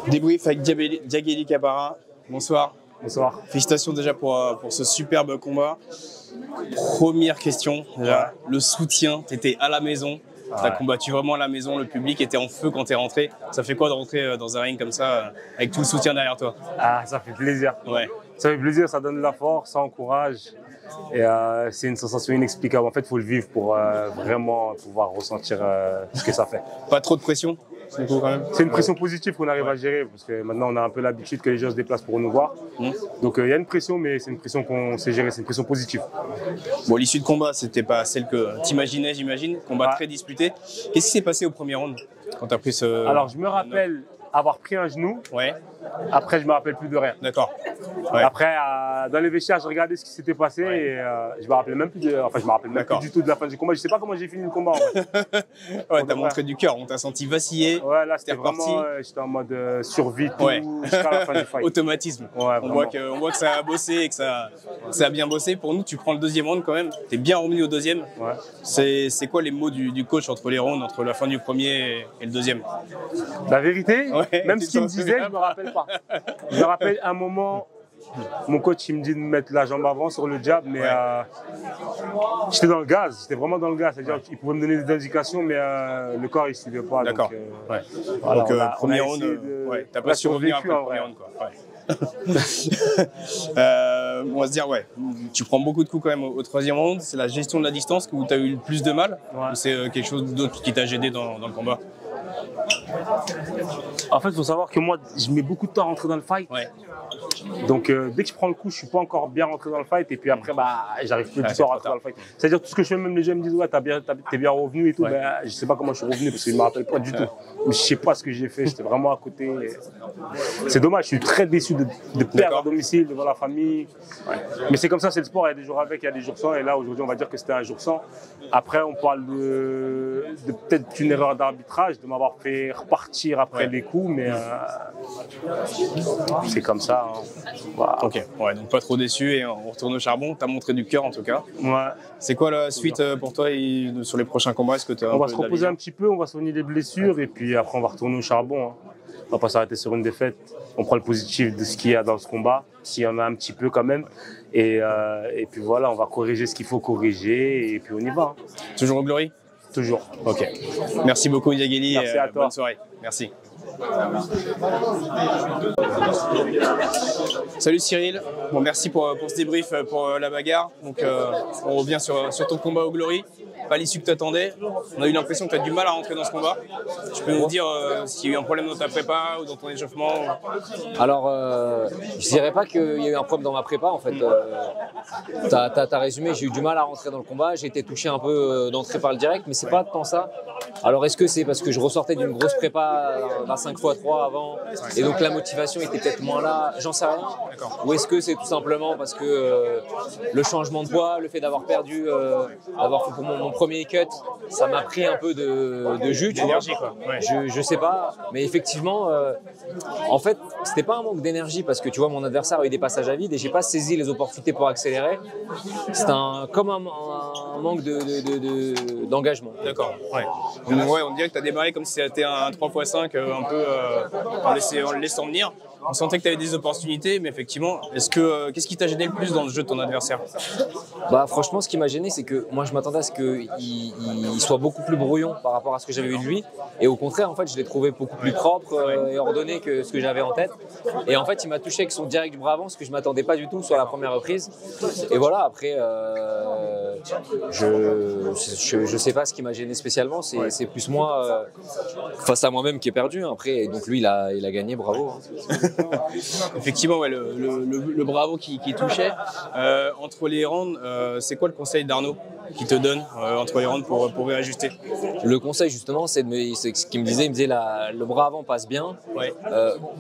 Débrief avec Diaguely Capara. Bonsoir. Bonsoir. Félicitations déjà pour ce superbe combat. Première question, déjà, le soutien, tu étais à la maison, tu as combattu vraiment à la maison, le public était en feu quand tu es rentré. Ça fait quoi de rentrer dans un ring comme ça, avec tout le soutien derrière toi? Ah, ça fait plaisir. Ouais. Ça fait plaisir, ça donne de la force, ça encourage. Et c'est une sensation inexplicable. En fait, il faut le vivre pour vraiment pouvoir ressentir ce que ça fait. Pas trop de pression? C'est une pression positive qu'on arrive à gérer parce que maintenant on a un peu l'habitude que les gens se déplacent pour nous voir. Donc il y a une pression, mais c'est une pression qu'on sait gérer, c'est une pression positive. Bon, l'issue de combat, c'était pas celle que tu imaginais, j'imagine. Combat très disputé. Qu'est-ce qui s'est passé au premier round quand tu as pris ce. Alors je me rappelle avoir pris un genou. Ouais. Après, je me rappelle plus de rien. D'accord. Ouais. Après, dans les vestiaires, je regardais ce qui s'était passé et je me rappelais même plus enfin, je me rappelle même plus du tout de la fin du combat. Je sais pas comment j'ai fini le combat. En fait. Ouais, t'as montré du cœur, on t'a senti vaciller. Ouais, là, c'était vraiment, j'étais en mode survie jusqu'à la fin du fight. Automatisme. Ouais, on voit que ça a bossé et que ça a bien bossé. Pour nous, tu prends le deuxième round quand même. T'es bien revenu au deuxième. Ouais. C'est quoi les mots du coach entre les rounds, entre la fin du premier et le deuxième? La vérité, même ce qu'il me disait, je me rappelle pas. Je me rappelle un moment, mon coach il me dit de mettre la jambe avant sur le jab, mais j'étais dans le gaz, j'étais vraiment dans le gaz. C'est-à-dire qu'il pouvait me donner des indications, mais le corps il ne suivait pas. D'accord. Voilà, donc, premier round, t'as pas survécu après le premier round. On va se dire, tu prends beaucoup de coups quand même au troisième round. C'est la gestion de la distance où tu as eu le plus de mal ou c'est quelque chose d'autre qui t'a gêné dans le combat? En fait, il faut savoir que moi, je mets beaucoup de temps à rentrer dans le fight. Ouais. Donc, dès que je prends le coup, je suis pas encore bien rentré dans le fight. Et puis après, j'arrive plus du tout à rentrer dans le fight. C'est-à-dire, tout ce que je fais, même les gens me disent, ouais, t'es bien revenu et tout. Je sais pas comment je suis revenu parce que je me rappelle pas du tout. Mais je sais pas ce que j'ai fait. J'étais vraiment à côté. C'est dommage. Je suis très déçu de perdre à domicile devant la famille. Ouais. Mais c'est comme ça, c'est le sport. Il y a des jours avec, il y a des jours sans. Et là, aujourd'hui, on va dire que c'était un jour sans. Après, on parle de peut-être une erreur d'arbitrage, de m'avoir fait repartir après les coups, mais c'est comme ça. Voilà. Ok, donc pas trop déçu et on retourne au charbon. Tu as montré du cœur en tout cas. Ouais. C'est quoi la suite pour toi sur les prochains combats? Est-ce que on va se reposer un petit peu, on va soigner les blessures et puis après on va retourner au charbon. On va pas s'arrêter sur une défaite. On prend le positif de ce qu'il y a dans ce combat, s'il y en a un petit peu quand même. Et puis voilà, on va corriger ce qu'il faut corriger et puis on y va. Toujours au Glory? Toujours. Ok. Merci beaucoup Diaguely. Merci à toi. Bonne soirée. Merci. Salut Cyril. Bon, merci pour ce débrief pour la bagarre. Donc on revient sur ton combat au Glory. Pas l'issue que tu attendais. On a eu l'impression que tu as du mal à rentrer dans ce combat. Tu peux nous dire s'il y a eu un problème dans ta prépa ou dans ton échauffement? Alors, je dirais pas qu'il y a eu un problème dans ma prépa. En fait, t'as résumé. J'ai eu du mal à rentrer dans le combat. J'ai été touché un peu d'entrée par le direct, mais c'est pas tant ça. Alors, est-ce que c'est parce que je ressortais d'une grosse prépa d'un 5x3 avant et donc la motivation était peut-être moins là? J'en sais rien. Ou est-ce que c'est tout simplement parce que le changement de poids, le fait d'avoir perdu, d'avoir fait pour mon premier cut, ça m'a pris un peu de jus, d'énergie, quoi. Ouais. Je sais pas, mais effectivement, en fait, c'était pas un manque d'énergie parce que tu vois, mon adversaire a eu des passages à vide et j'ai pas saisi les opportunités pour accélérer. C'est comme un manque d'engagement. D'accord. Ouais. On dirait que tu as démarré comme si c'était un 3x5 un peu en le laissant venir. On sentait que tu avais des opportunités, mais effectivement, qu'est-ce qui t'a gêné le plus dans le jeu de ton adversaire? Franchement, ce qui m'a gêné, c'est que moi, je m'attendais à ce qu'il soit beaucoup plus brouillon par rapport à ce que j'avais vu de lui. Et au contraire, en fait, je l'ai trouvé beaucoup plus propre et ordonné que ce que j'avais en tête. Et en fait, il m'a touché avec son direct du bras avant, ce que je m'attendais pas du tout sur la première reprise. Et voilà, après, je sais pas ce qui m'a gêné spécialement. C'est plus moi face à moi-même qui ai perdu. Après, donc lui, il a gagné, bravo. Effectivement, le bravo qui touchait. Entre les rounds, c'est quoi le conseil d'Arnaud qui te donne entre les rounds pour réajuster? Le conseil justement, c'est ce qu'il me disait. Il me disait le bras avant passe bien. Ouais.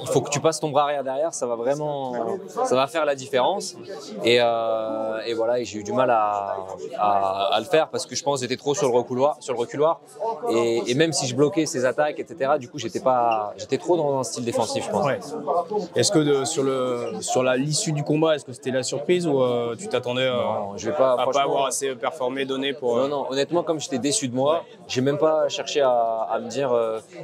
Il faut que tu passes ton bras arrière derrière. Ça va faire la différence. Et voilà. Et j'ai eu du mal à le faire parce que je pense que j'étais trop sur le reculoir. Et même si je bloquais ses attaques, etc. Du coup, j'étais trop dans un style défensif, je pense. Ouais. Est-ce que sur l'issue du combat, est-ce que c'était la surprise ou tu t'attendais Non, je vais à pas avoir assez performé, donné pour... Non, honnêtement, comme j'étais déçu de moi, j'ai même pas cherché à me dire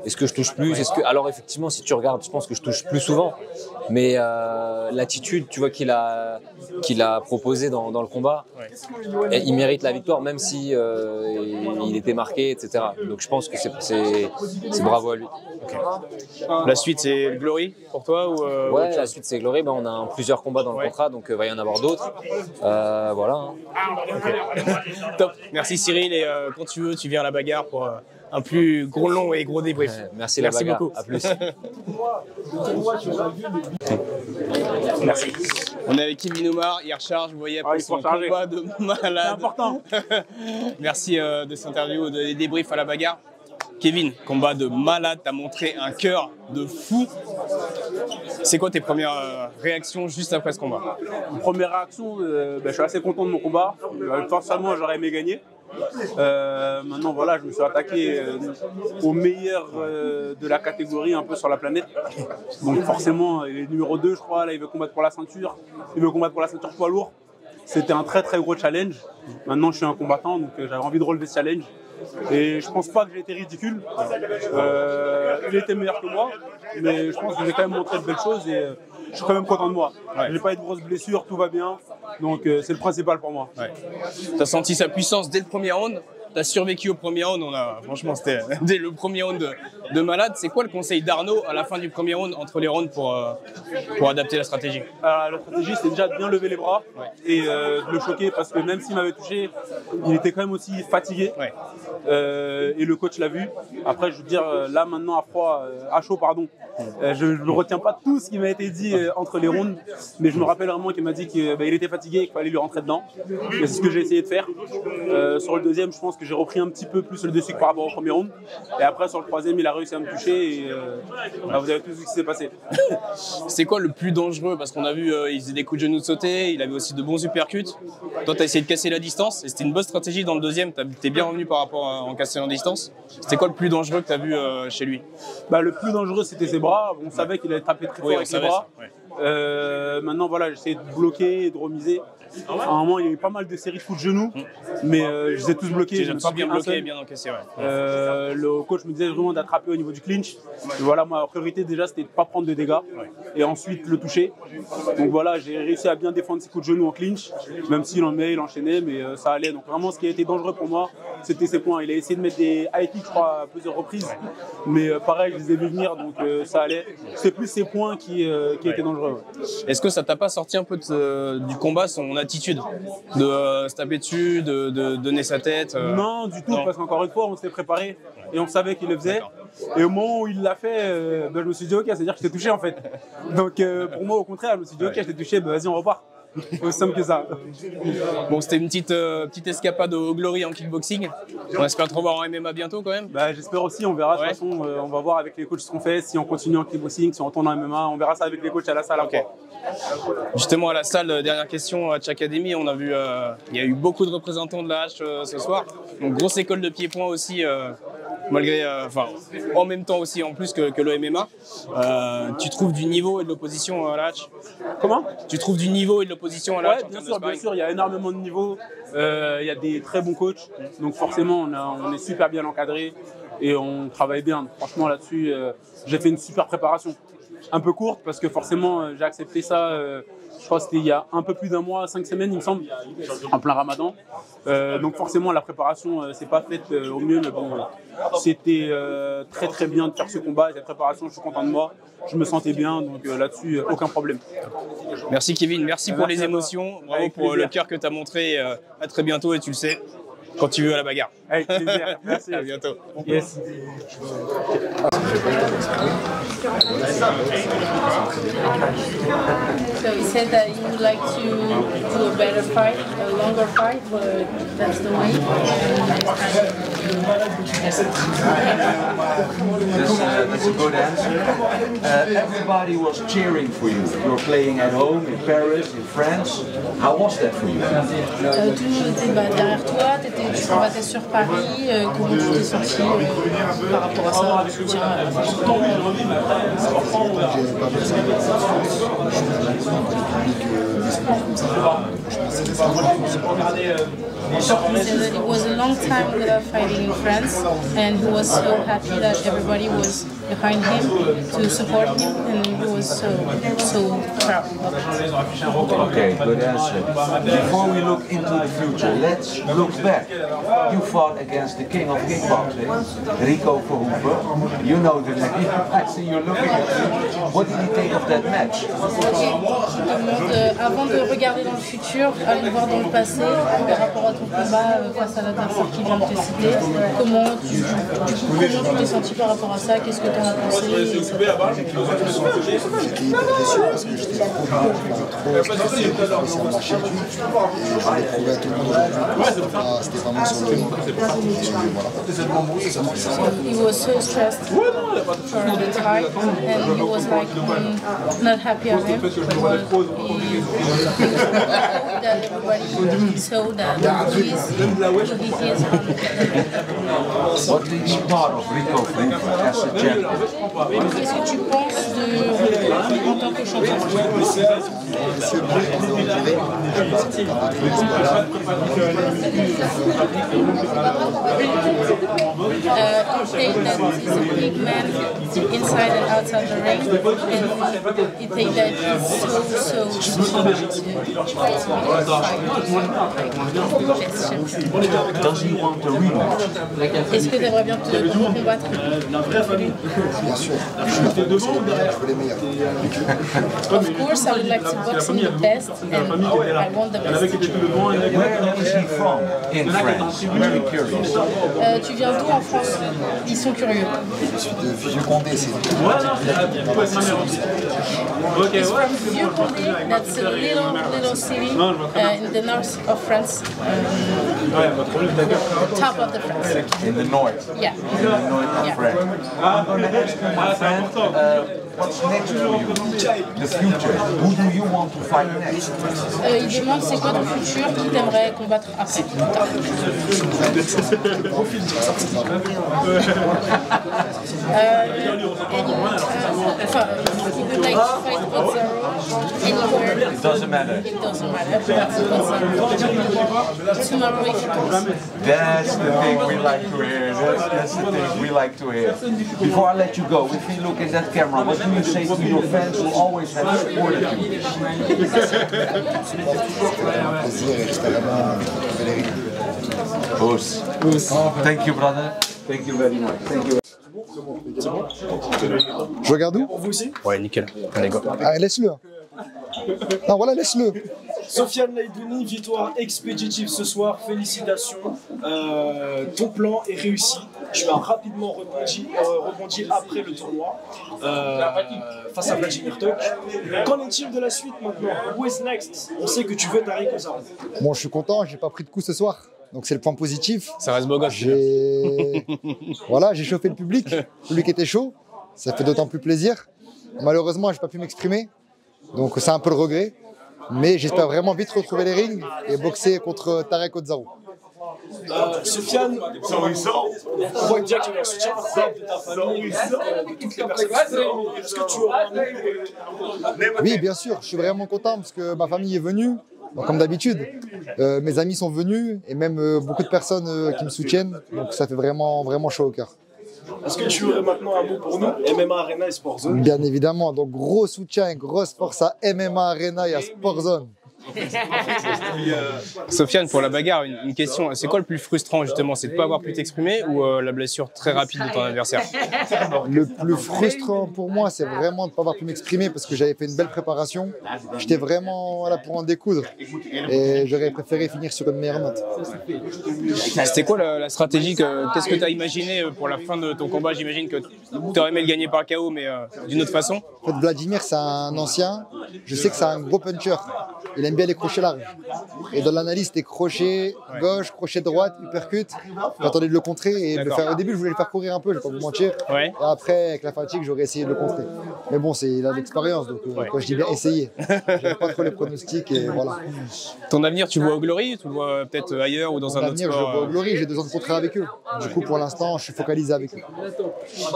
est-ce que je touche plus, Alors effectivement, si tu regardes, je pense que je touche plus souvent, mais l'attitude, tu vois, qu'il a proposé dans le combat, il mérite la victoire, même si il était marqué, etc. Donc je pense que c'est bravo à lui. Okay. La suite, c'est Glory pour toi ou Ouais, la suite, c'est Glory. On a plusieurs combats dans le contrat, donc il va y en avoir d'autres. Voilà. Hein. Okay. Top. Merci Cyril, et quand tu veux, tu viens à la bagarre pour un plus gros, long et gros débrief. Merci la bagarre. Beaucoup. À plus. Merci. On est avec Kevin Oumar, il recharge, vous voyez, après son combat de malade. C'est important. Merci de cette interview, des débriefs à la bagarre. Kevin, combat de malade, t'as montré un cœur de fou. C'est quoi tes premières réactions juste après ce combat? Première réaction, je suis assez content de mon combat. Forcément, j'aurais aimé gagner. Maintenant, voilà, je me suis attaqué au meilleur de la catégorie un peu sur la planète. Donc forcément, il est numéro 2, je crois. Là, il veut combattre pour la ceinture. Il veut combattre pour la ceinture poids lourd. C'était un très très gros challenge. Maintenant, je suis un combattant, donc j'avais envie de relever ce challenge. Et je pense pas que j'ai été ridicule. Il était meilleur que moi, mais je pense que j'ai quand même montré de belles choses et je suis quand même content de moi. Ouais. J'ai pas eu de grosses blessures, tout va bien, donc c'est le principal pour moi. Ouais. Tu as senti sa puissance dès le premier round. Tu as survécu au premier round, franchement c'était dès le premier round de malade. C'est quoi le conseil d'Arnaud à la fin du premier round, entre les rounds, pour adapter la stratégie? La stratégie, c'est déjà de bien lever les bras et de le choquer, parce que même s'il m'avait touché, il était quand même aussi fatigué. Ouais. Et le coach l'a vu. Après, je veux dire, là maintenant à chaud, je ne retiens pas tout ce qui m'a été dit entre les rounds, mais je me rappelle vraiment qu'il m'a dit qu'il était fatigué et qu'il fallait lui rentrer dedans. Et c'est ce que j'ai essayé de faire. Sur le deuxième, je pense que j'ai repris un petit peu plus le dessus que par rapport au premier round. Et après, sur le troisième, il a réussi à me toucher et vous avez tout vu ce qui s'est passé. C'est quoi le plus dangereux? Parce qu'on a vu, il faisait des coups de genoux de sauter, il avait aussi de bons uppercuts. Toi, tu as essayé de casser la distance et c'était une bonne stratégie dans le deuxième. Tu es bien revenu par rapport en cassant la distance. C'était quoi le plus dangereux que tu as vu chez lui? Le plus dangereux, c'était ses bras. On savait qu'il allait taper très fort avec les bras. Maintenant, voilà, j'essayais de bloquer et de remiser. À un moment, il y a eu pas mal de séries de coups de genoux, mais je les ai tous bloqués. J'ai pas bien bloqué et bien encaissé. Le coach me disait vraiment d'attraper au niveau du clinch. Et voilà, ma priorité déjà, c'était de ne pas prendre de dégâts et ensuite le toucher. Donc voilà, j'ai réussi à bien défendre ses coups de genoux en clinch, même s'il il enchaînait, mais ça allait. Donc vraiment, ce qui a été dangereux pour moi, c'était ses points. Il a essayé de mettre des high kicks, je crois, à plusieurs reprises, mais pareil, je les ai vus venir, donc ça allait. C'est plus ses points qui étaient dangereux. Est-ce que ça t'a pas sorti un peu du combat, son attitude de se taper dessus, de donner sa tête Non, du tout, parce qu'encore une fois, on s'était préparé et on savait qu'il le faisait. Et au moment où il l'a fait, je me suis dit ok, c'est-à-dire que je t'ai touché en fait. Donc pour moi, au contraire, je me suis dit ok, je t'ai touché, vas-y, on repart. Aussi simple que ça. Bon, c'était une petite escapade au Glory en kickboxing. On espère te revoir en MMA bientôt quand même. J'espère aussi, on verra. De toute façon, on va voir avec les coachs ce qu'on fait, si on continue en kickboxing, si on retourne en MMA, on verra ça avec les coachs à la salle. Okay. Justement, à la salle, dernière question, Hatch Academy, on a vu, il y a eu beaucoup de représentants de la Hatch ce soir. Donc grosse école de pied-point aussi. Malgré, en même temps aussi, en plus que le MMA. Tu trouves du niveau et de l'opposition à la Hatch? Comment? Tu trouves du niveau et de l'opposition à la Hatch? Bien sûr, il y a énormément de niveau. Il y a des très bons coachs, donc forcément on est super bien encadré et on travaille bien. Franchement là-dessus, j'ai fait une super préparation. Un peu courte parce que forcément j'ai accepté ça, je crois que c'était il y a un peu plus d'un mois, 5 semaines il me semble, en plein ramadan. Donc forcément la préparation c'est pas faite au mieux, mais bon, c'était très très bien de faire ce combat. Cette préparation, je suis content de moi, je me sentais bien, donc là-dessus aucun problème. Merci Kevin, merci pour les émotions, bravo pour le cœur que tu as montré. À très bientôt et tu le sais, quand tu veux à la bagarre. Avec plaisir, merci. À bientôt. Yes. So you said that you would like to do a better fight, a longer fight, but that's the way. That's a good answer. Everybody was cheering for you. You were playing at home in Paris, in France. How was that for you? Tout le monde était derrière toi, tu combattais sur Paris, comment tu t'es senti par rapport à ça, le soutien à la fin? He said that it was a long time without fighting in France, and he was so happy that everybody was behind him to support him, and he was so proud of it. Okay, good answer. Before we look into the future, let's look back. You fought against the king of kickboxing, Rico Verhoeven. You know the name. I see you looking at me. What did you think of that match? Avant de regarder dans le futur, aller voir dans le passé, par rapport à ton combat face à l'adversaire qui vient de te citer, comment tu t'es senti par rapport à ça, qu'est-ce que tu en as pensé? J'étais hyper déçu parce que j'étais trop stressé, ça m'a marché dessus. Et j'avais prouvé à tout le monde aujourd'hui. C'était vraiment sur le ring. He was so stressed for the fight, and he was like not happy of him because that everybody saw that he is What did you thought of Rico Verhoeven as a champion? Qu'est-ce que tu penses de en tant que champion? He think that he's a big man inside and outside the ring, and he think that he's so Does he want to rematch? Est-ce que tu aimerais bien te combattre? Bien sûr, je veux les meilleurs. Of course, I would like to box in the best, and I want the best. Where is he from in France? Very curious. Tu viens d'où en France? Ils sont curieux. Je suis de Vieux-Condé, c'est It's from Vieux-Condé, that's a little city in the north of France. Top of the France. In the north. Yeah. In the north of France. I'm going to ask you, my friend, what's next for you? The future. Who do you want to fight next? Il demande c'est quoi ton futur, qui t'aimerais combattre après. Enfin, he would like to fight Godzaro anywhere. It doesn't matter. It doesn't matter. Tomorrow if you can. That's the thing we like to hear. That's the thing we like to hear. Before I let you go, if you look at that camera, what do you say to your fans who always have supported you? plaisir et j'espère vraiment trouver les règles. Ous. Thank you, brother. Thank you very much. Thank you. Je regarde où? Ouais, nickel. Allez, go. Ah, laisse-le. Non, voilà, laisse-le. Sofiane Laïdouni, victoire expéditive ce soir, félicitations. Ton plan est réussi. Tu as rapidement rebondi après le tournoi face à Vladimir Tok. Qu'en est-il de la suite maintenant? Who is next? On sait que tu veux Tariq Ozaro. Bon, je suis content, j'ai pas pris de coup ce soir. Donc c'est le point positif. Ça reste beau gosse. Voilà, j'ai chauffé le public. Le public était chaud. Ça fait d'autant plus plaisir. Malheureusement, j'ai pas pu m'exprimer. Donc c'est un peu le regret. Mais j'espère vraiment vite retrouver les rings et boxer contre Tariq Ozaro. Sofiane, on voit déjà qu'il y a un soutien incroyable de ta famille, de toutes les personnes. Est-ce que tu auras Oui, bien sûr, je suis vraiment content parce que ma famille est venue, comme d'habitude. Mes amis sont venus et même beaucoup de personnes qui me soutiennent. Donc ça fait vraiment, vraiment chaud au cœur. Est-ce que tu aurais maintenant un mot pour nous, MMA Arena et Sport Zone? Bien évidemment, donc gros soutien et grosse force à MMA Arena et à Sport Zone. Sofiane, pour la bagarre, une question. C'est quoi le plus frustrant justement? C'est de ne pas avoir pu t'exprimer ou la blessure très rapide de ton adversaire? Le plus frustrant pour moi, c'est vraiment de ne pas avoir pu m'exprimer parce que j'avais fait une belle préparation. J'étais vraiment là pour en découdre et j'aurais préféré finir sur une meilleure note. C'était quoi la stratégie? Qu'est-ce que tu as imaginé pour la fin de ton combat? J'imagine que tu aurais aimé le gagner par KO, mais d'une autre façon. En fait, Vladimir, c'est un ancien. Je sais que c'est un gros puncher. Il aime bien les crochets larges. Et dans l'analyse, c'était crochet gauche, crochet droite, uppercut. J'attendais de le contrer et de le faire. Au début, je voulais le faire courir un peu, je vais pas vous mentir. Et après, avec la fatigue, j'aurais essayé de le contrer. Mais bon, il a de l'expérience, donc quand je dis bien essayer, j'aime pas trop les pronostics et voilà. Ton avenir, tu le vois au Glory? Tu le vois peut-être ailleurs ou dans un autre sport? Je le vois au Glory, j'ai 2 ans de contrat avec eux. Du coup, pour l'instant, je suis focalisé avec eux.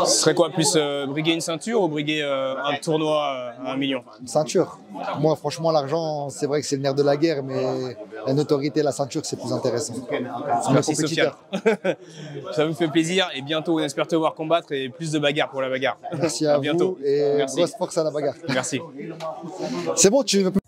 Ce serait quoi, plus briguer une ceinture ou briguer un tournoi à 1 million? Une ceinture. Moi, franchement, l'argent, c'est vrai que c'est le nerf de la guerre, mais la notoriété, la ceinture, c'est plus intéressant. Merci Sofiane. Ça vous fait plaisir et bientôt on espère te voir combattre et plus de bagarres pour la bagarre. Merci à bientôt. Vous et grosse force à la bagarre. Merci. C'est bon, tu veux